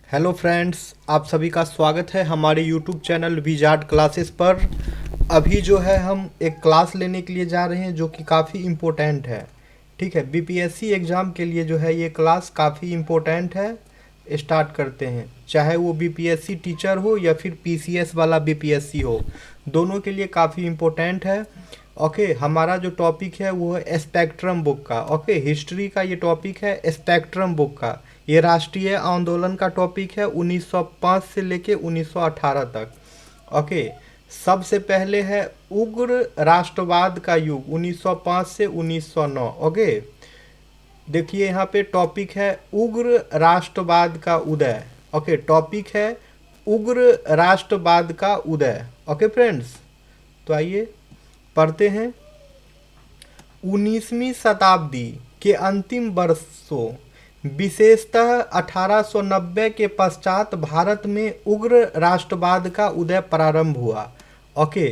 Hello friends, आप सभी का स्वागत है हमारे यूट्यूब चैनल विजार्ड क्लासेस पर। अभी जो है हम एक क्लास लेने के लिए जा रहे हैं जो कि काफ़ी इम्पोर्टेंट है। ठीक है, बीपीएससी एग्ज़ाम के लिए जो है ये क्लास काफ़ी इम्पोर्टेंट है। स्टार्ट करते हैं, चाहे वो बीपीएससी टीचर हो या फिर पीसीएस वाला बीपीएससी हो, दोनों के लिए काफ़ी इम्पोर्टेंट है। ओके, हमारा जो टॉपिक है वो है स्पेक्ट्रम बुक का। ओके, हिस्ट्री का ये टॉपिक है स्पेक्ट्रम बुक का। ये राष्ट्रीय आंदोलन का टॉपिक है 1905 से लेके 1918 तक। ओके, सबसे पहले है उग्र राष्ट्रवाद का युग 1905 से 1909। ओके, देखिए यहाँ पे टॉपिक है उग्र राष्ट्रवाद का उदय। ओके, टॉपिक है उग्र राष्ट्रवाद का उदय। ओके फ्रेंड्स, तो आइए पढ़ते हैं। 19वीं शताब्दी के अंतिम वर्षों, विशेषतः 1890 के पश्चात भारत में उग्र राष्ट्रवाद का उदय प्रारंभ हुआ। ओके,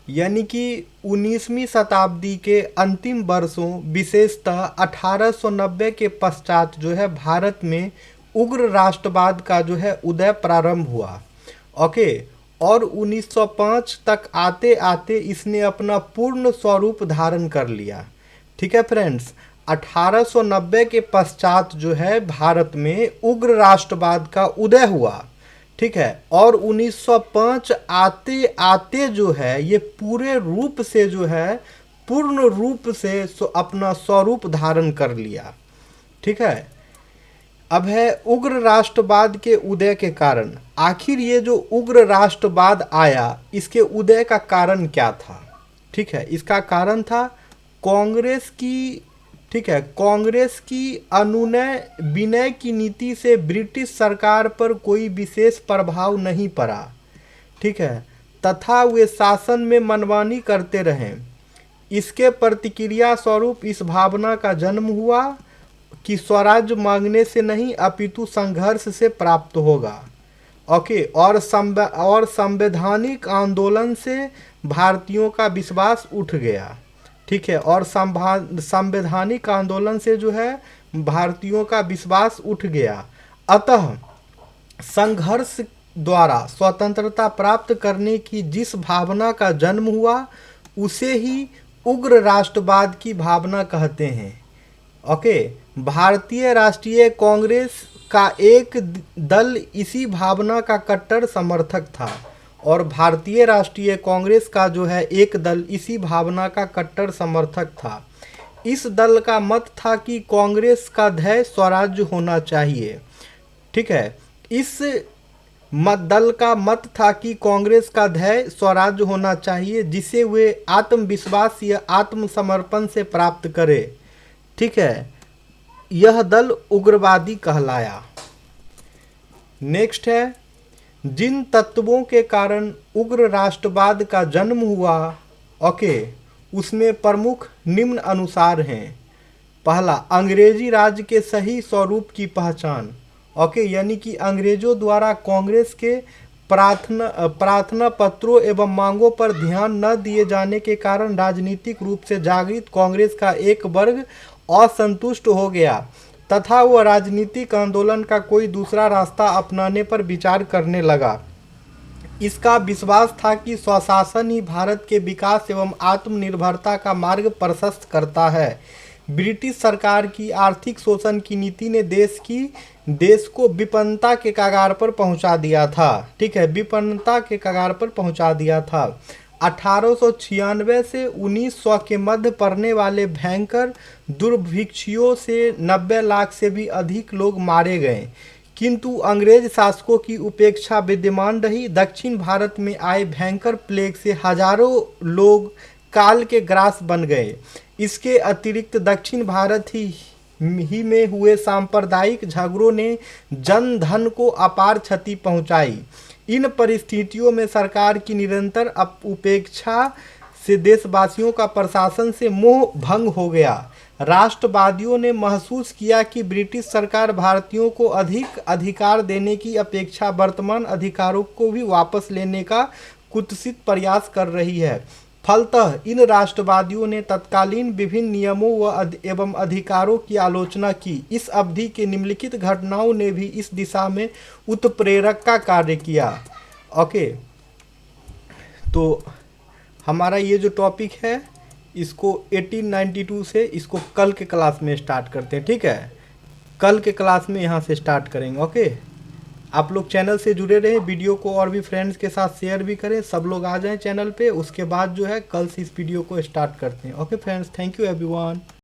यानी कि 19वीं शताब्दी के अंतिम वर्षों, विशेषतः 1890 के पश्चात जो है भारत में उग्र राष्ट्रवाद का जो है उदय प्रारंभ हुआ। ओके, और 1905 तक आते आते इसने अपना पूर्ण स्वरूप धारण कर लिया। ठीक है फ्रेंड्स, 1890 के पश्चात जो है भारत में उग्र राष्ट्रवाद का उदय हुआ। ठीक है, और 1905 आते आते जो है ये पूरे रूप से जो है पूर्ण रूप से अपना स्वरूप धारण कर लिया। ठीक है, अब है उग्र राष्ट्रवाद के उदय के कारण। आखिर ये जो उग्र राष्ट्रवाद आया, इसके उदय का कारण क्या था? ठीक है, इसका कारण था कांग्रेस की, ठीक है, कांग्रेस की अनुनय विनय की नीति से ब्रिटिश सरकार पर कोई विशेष प्रभाव नहीं पड़ा। ठीक है, तथा वे शासन में मनमानी करते रहे। इसके प्रतिक्रिया स्वरूप इस भावना का जन्म हुआ कि स्वराज्य मांगने से नहीं अपितु संघर्ष से प्राप्त होगा। ओके, और संवैधानिक आंदोलन से भारतीयों का विश्वास उठ गया। ठीक है, और संवैधानिक आंदोलन से जो है भारतीयों का विश्वास उठ गया। अतः संघर्ष द्वारा स्वतंत्रता प्राप्त करने की जिस भावना का जन्म हुआ उसे ही उग्र राष्ट्रवाद की भावना कहते हैं। ओके, भारतीय राष्ट्रीय कांग्रेस का एक दल इसी भावना का कट्टर समर्थक था, और भारतीय राष्ट्रीय कांग्रेस का जो है एक दल इसी भावना का कट्टर समर्थक था। इस दल का मत था कि कांग्रेस का ध्येय स्वराज्य होना चाहिए। ठीक है, इस दल का मत था कि कांग्रेस का ध्येय स्वराज्य होना चाहिए जिसे वे आत्मविश्वास या आत्मसमर्पण से प्राप्त करे। ठीक है, यह दल उग्रवादी कहलाया। नेक्स्ट है, जिन तत्वों के कारण उग्र राष्ट्रवाद का जन्म हुआ, ओके, उसमें प्रमुख निम्न अनुसार हैं। पहला, अंग्रेजी राज के सही स्वरूप की पहचान। ओके, यानी कि अंग्रेजों द्वारा कांग्रेस के प्रार्थना पत्रों एवं मांगों पर ध्यान न दिए जाने के कारण राजनीतिक रूप से जागृत कांग्रेस का एक वर्ग असंतुष्ट हो गया तथा वह राजनीतिक आंदोलन का कोई दूसरा रास्ता अपनाने पर विचार करने लगा। इसका विश्वास था कि स्वशासन ही भारत के विकास एवं आत्मनिर्भरता का मार्ग प्रशस्त करता है। ब्रिटिश सरकार की आर्थिक शोषण की नीति ने देश को विपन्नता के कगार पर पहुंचा दिया था। ठीक है, विपन्नता के कगार पर पहुंचा दिया था। 1896 से 1900 के मध्य पड़ने वाले भयंकर दुर्भिक्षों से 90 लाख से भी अधिक लोग मारे गए, किंतु अंग्रेज शासकों की उपेक्षा विद्यमान रही। दक्षिण भारत में आए भयंकर प्लेग से हजारों लोग काल के ग्रास बन गए। इसके अतिरिक्त दक्षिण भारत ही में हुए सांप्रदायिक झगड़ों ने जन धन को अपार क्षति पहुंचाई। इन परिस्थितियों में सरकार की निरंतर उपेक्षा से देशवासियों का प्रशासन से मोह भंग हो गया। राष्ट्रवादियों ने महसूस किया कि ब्रिटिश सरकार भारतीयों को अधिक अधिकार देने की अपेक्षा वर्तमान अधिकारों को भी वापस लेने का कुत्सित प्रयास कर रही है। फलतः इन राष्ट्रवादियों ने तत्कालीन विभिन्न नियमों एवं अधिकारों की आलोचना की। इस अवधि के निम्नलिखित घटनाओं ने भी इस दिशा में उत्प्रेरक का कार्य किया। ओके, तो हमारा ये जो टॉपिक है इसको 1892 से इसको कल के क्लास में स्टार्ट करते हैं, ठीक है। कल के क्लास में यहाँ से स्टार्ट करेंगे। ओके, आप लोग चैनल से जुड़े रहें, वीडियो को और भी फ्रेंड्स के साथ शेयर भी करें, सब लोग आ जाएं चैनल पे। उसके बाद जो है कल से इस वीडियो को स्टार्ट करते हैं। Okay friends, thank you everyone.